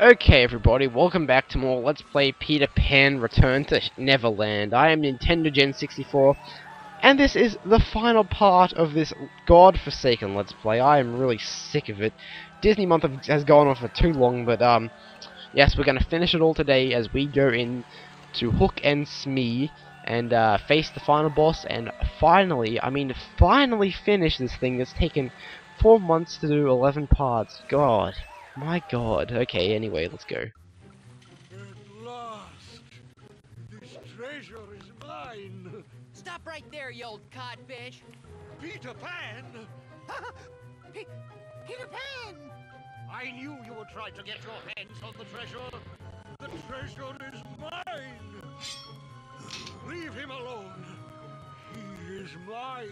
Okay everybody, welcome back to more Let's Play Peter Pan Return to Neverland. I am Nintendo Gen 64, and this is the final part of this godforsaken Let's Play. I am really sick of it. Disney month has gone on for too long, but yes, we're gonna finish it all today as we go in to Hook and Smee and face the final boss and finally finish this thing that's taken 4 months to do 11 parts. God. My god. Okay, anyway, let's go. At last! This treasure is mine! Stop right there, you old codfish! Peter Pan! Peter Pan! I knew you would try to get your hands on the treasure! The treasure is mine! Leave him alone! He is mine!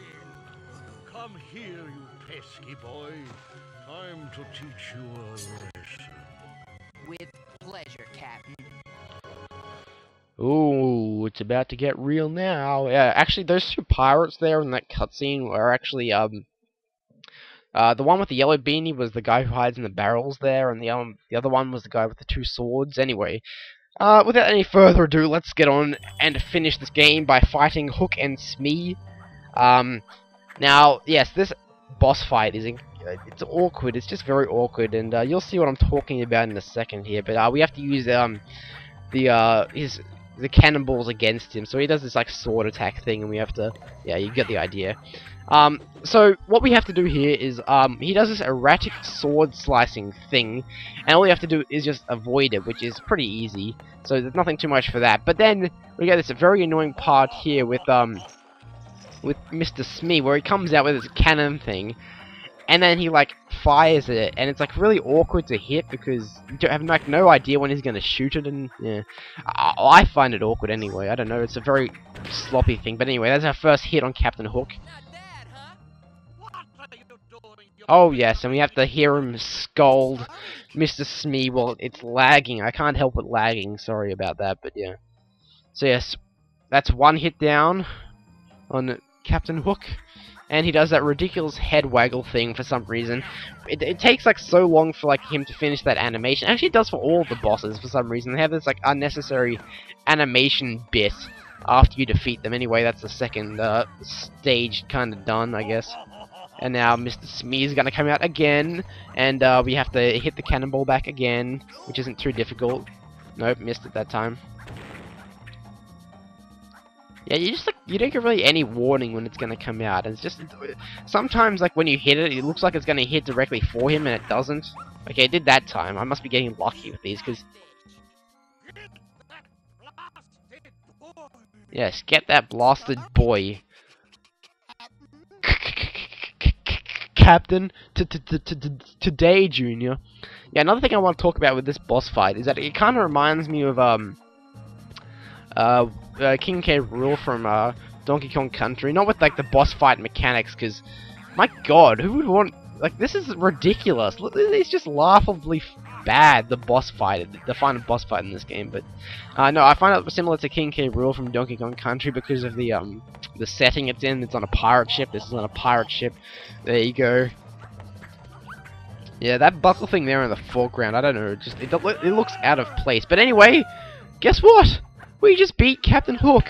Come here, you pesky boy. Time to teach you a lesson. With pleasure, Captain. Ooh, it's about to get real now. Yeah, actually, those two pirates there in that cutscene were actually, the one with the yellow beanie was the guy who hides in the barrels there, and the other one was the guy with the two swords. Anyway, without any further ado, let's get on and finish this game by fighting Hook and Smee. Now, yes, this boss fight is it's awkward. It's just very awkward, and you'll see what I'm talking about in a second here. But we have to use the cannonballs against him. So he does this like sword attack thing, and we have to, yeah, you get the idea. So what we have to do here is he does this erratic sword slicing thing, and all we have to do is just avoid it, which is pretty easy. So there's nothing too much for that. But then we get this very annoying part here with Mr. Smee, where he comes out with his cannon thing, and then he like fires it, and it's like really awkward to hit because you have like no idea when he's gonna shoot it, and yeah, I find it awkward anyway. I don't know, it's a very sloppy thing. But anyway, that's our first hit on Captain Hook. Not bad, huh? What are you doing? Oh yes, and we have to hear him scold Mr. Smee. Well, it's lagging. I can't help it lagging. Sorry about that, but yeah. So yes, that's one hit down on Captain Hook, and he does that ridiculous head waggle thing for some reason. It takes like so long for like him to finish that animation. Actually, it does for all the bosses for some reason. They have this like unnecessary animation bit after you defeat them. Anyway, that's the second stage kind of done, I guess. And now Mr. Smee is gonna come out again, and we have to hit the cannonball back again, which isn't too difficult. Nope, missed it that time. Yeah, you don't get really any warning when it's gonna come out. It's just sometimes like when you hit it, it looks like it's gonna hit directly for him, and it doesn't. Okay, it did that time. I must be getting lucky with these, because yes, get that blasted boy, Captain. Today, Junior. Yeah, another thing I want to talk about with this boss fight is that it kind of reminds me of King K. Rool from Donkey Kong Country. Not with like the boss fight mechanics, because my god, who would want, like, this is ridiculous. It's just laughably bad, the boss fight, the final boss fight in this game. But no, I find it similar to King K. Rool from Donkey Kong Country because of the setting it's in. It's on a pirate ship. This is on a pirate ship. There you go. Yeah, that buckle thing there in the foreground, I don't know, it looks out of place. But anyway, guess what? We just beat Captain Hook.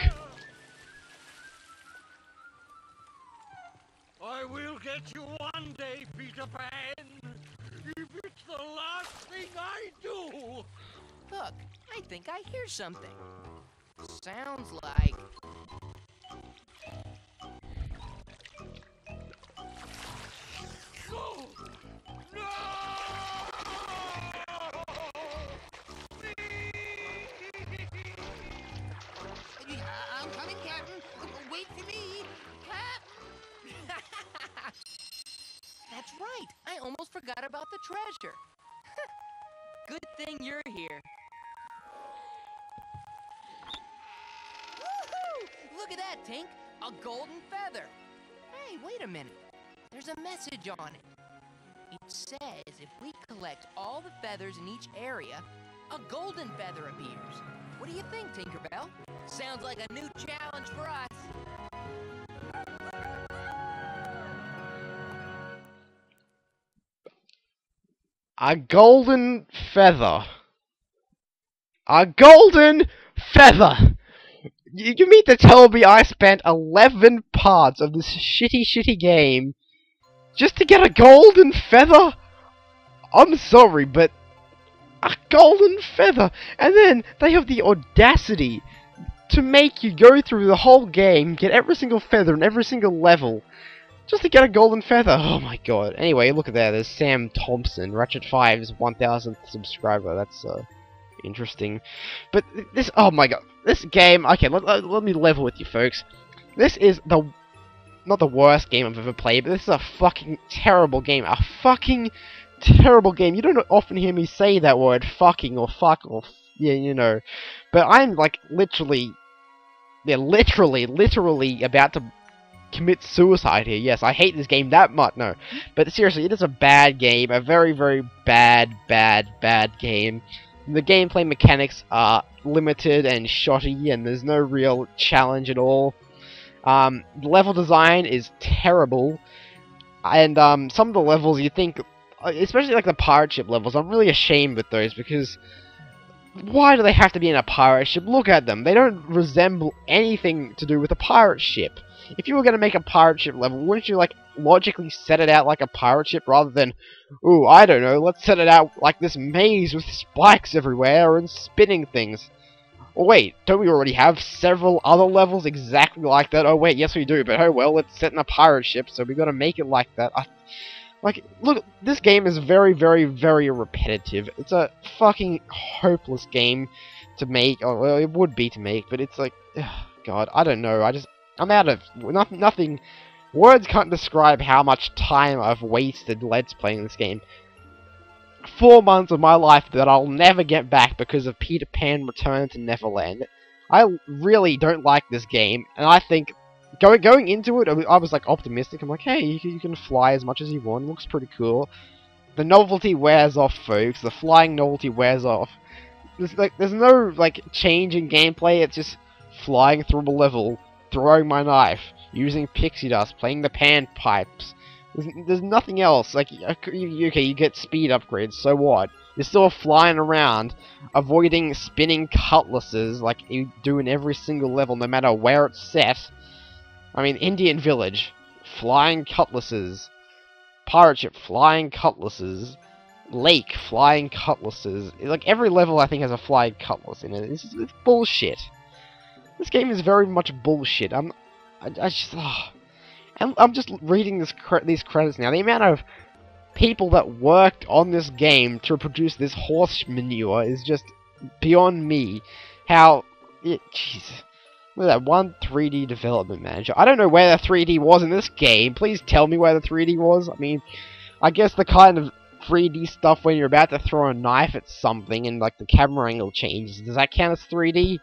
I will get you one day, Peter Pan. If it's the last thing I do. Look, I think I hear something. Sounds like... No! No! I'm coming, Captain. Wait for me, Cap. That's right. I almost forgot about the treasure. Good thing you're here. Woohoo! Look at that, Tink. A golden feather. Hey, wait a minute. There's a message on it. It says if we collect all the feathers in each area, a golden feather appears. What do you think, Tinkerbell? Sounds like a new challenge for us. A golden feather. a golden feather! You mean to tell me I spent 11 parts of this shitty game just to get a golden feather? I'm sorry, but a golden feather! And then they have the audacity to make you go through the whole game, get every single feather in every single level, just to get a golden feather. Oh my god. Anyway, look at that. There's Sam Thompson, Ratchet 5's 1000th subscriber. That's interesting. But this, oh my god. This game, okay, let me level with you folks. This is not the worst game I've ever played, but this is a fucking terrible game. A fucking terrible game. You don't often hear me say that word, fucking or fuck or, yeah, you know. But I'm like literally about to commit suicide here. Yes, I hate this game that much. No, but seriously, it is a bad game. A very, very bad game. The gameplay mechanics are limited and shoddy, and there's no real challenge at all. The level design is terrible, and some of the levels you think, especially like the pirate ship levels, I'm really ashamed with those because why do they have to be in a pirate ship? Look at them. They don't resemble anything to do with a pirate ship. If you were going to make a pirate ship level, wouldn't you, like, logically set it out like a pirate ship rather than, ooh, I don't know, let's set it out like this maze with spikes everywhere and spinning things. Oh wait, don't we already have several other levels exactly like that? Oh wait, yes we do, but oh well, it's set in a pirate ship, so we gotta make it like that. Like, look, this game is very repetitive. It's a fucking hopeless game to make. Oh, well, it would be to make, but it's like, ugh, God, I don't know. I'm out of nothing. Words can't describe how much time I've wasted Let's playing this game. 4 months of my life that I'll never get back because of Peter Pan Return to Neverland. I really don't like this game, and I think going into it, I was like optimistic. I'm like, hey, you can fly as much as you want. It looks pretty cool. The novelty wears off, folks. The flying novelty wears off. There's no like change in gameplay. It's just flying through a level, throwing my knife, using pixie dust, playing the pan pipes. There's nothing else. Like, okay, you get speed upgrades, so what? You're still flying around, avoiding spinning cutlasses like you do in every single level, no matter where it's set. I mean, Indian Village, flying cutlasses. Pirate ship, flying cutlasses. Lake, flying cutlasses. Like, every level I think has a flying cutlass in it. It's bullshit. This game is very much bullshit. I'm just reading these credits now. The amount of people that worked on this game to produce this horse manure is just beyond me. Jeez. Look at that, one 3D development manager. I don't know where the 3D was in this game. Please tell me where the 3D was. I mean, I guess the kind of 3D stuff when you're about to throw a knife at something and like the camera angle changes. Does that count as 3D?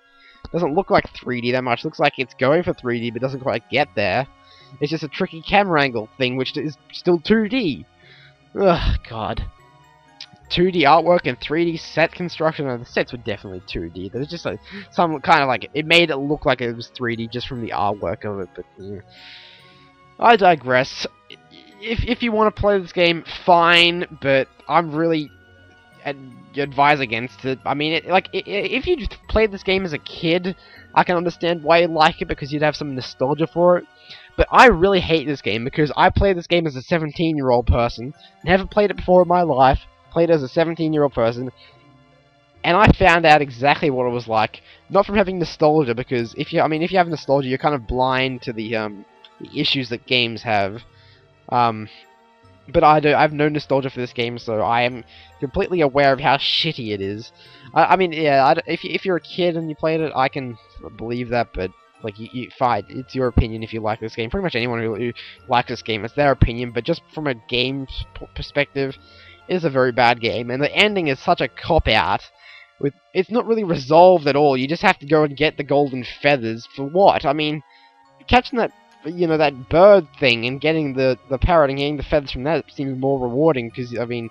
Doesn't look like 3D that much. Looks like it's going for 3D, but doesn't quite get there. It's just a tricky camera angle thing, which is still 2D. Ugh, God. 2D artwork and 3D set construction, and the sets were definitely 2D. There's just like some kind of like, it made it look like it was 3D just from the artwork of it, but yeah. I digress. If you want to play this game, fine, but I'm really advise against it. I mean, if you played this game as a kid, I can understand why you like it, because you'd have some nostalgia for it. But I really hate this game, because I played this game as a 17-year-old person, never played it before in my life, played it as a 17-year-old person, and I found out exactly what it was like. Not from having nostalgia, because if you have nostalgia, you're kind of blind to the issues that games have. But I have no nostalgia for this game, so I am completely aware of how shitty it is. I mean, yeah, if you're a kid and you played it, I can believe that, but like, fine, it's your opinion if you like this game. Pretty much anyone who likes this game, it's their opinion, but just from a game perspective, it is a very bad game, and the ending is such a cop-out. It's not really resolved at all. You just have to go and get the golden feathers for what? I mean, catching that, that bird thing and getting the parrot and getting the feathers from that seems more rewarding, because, I mean,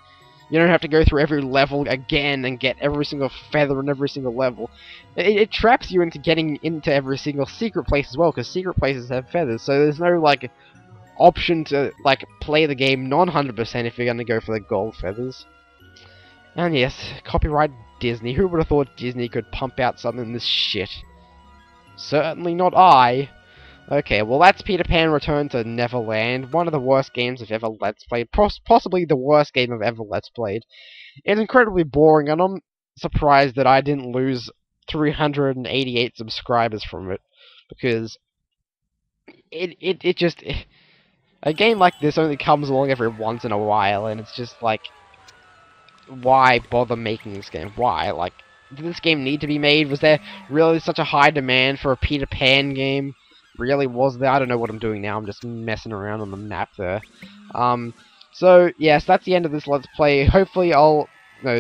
you don't have to go through every level again and get every single feather in every single level. It traps you into getting into every single secret place as well, because secret places have feathers, so there's no, like, option to, like, play the game non-100% if you're gonna go for the gold feathers. And yes, copyright Disney. Who would have thought Disney could pump out something this shit? Certainly not I. Okay, well that's Peter Pan Return to Neverland, one of the worst games I've ever Let's Played, possibly the worst game I've ever Let's Played. It's incredibly boring, and I'm surprised that I didn't lose 388 subscribers from it, because it just... A game like this only comes along every once in a while, and it's just like... Why bother making this game? Why? Like, did this game need to be made? Was there really such a high demand for a Peter Pan game? Really was there? I don't know what I'm doing now. I'm just messing around on the map there. So, yes, that's the end of this Let's Play. Hopefully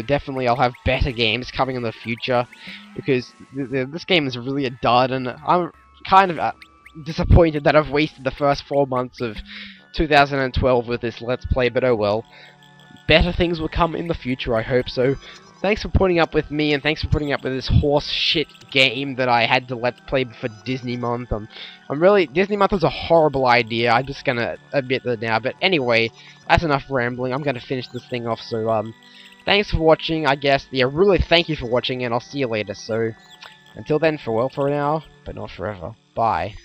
definitely I'll have better games coming in the future, because this game is really a dud, and I'm kind of disappointed that I've wasted the first 4 months of 2012 with this Let's Play, but oh well. Better things will come in the future, I hope so. Thanks for putting up with me, and thanks for putting up with this horse shit game that I had to Let's Play for Disney Month. Disney Month was a horrible idea, I'm just gonna admit that now. But anyway, that's enough rambling, I'm gonna finish this thing off, so, thanks for watching, I guess. Yeah, really thank you for watching, and I'll see you later. So, until then, farewell for now, but not forever. Bye.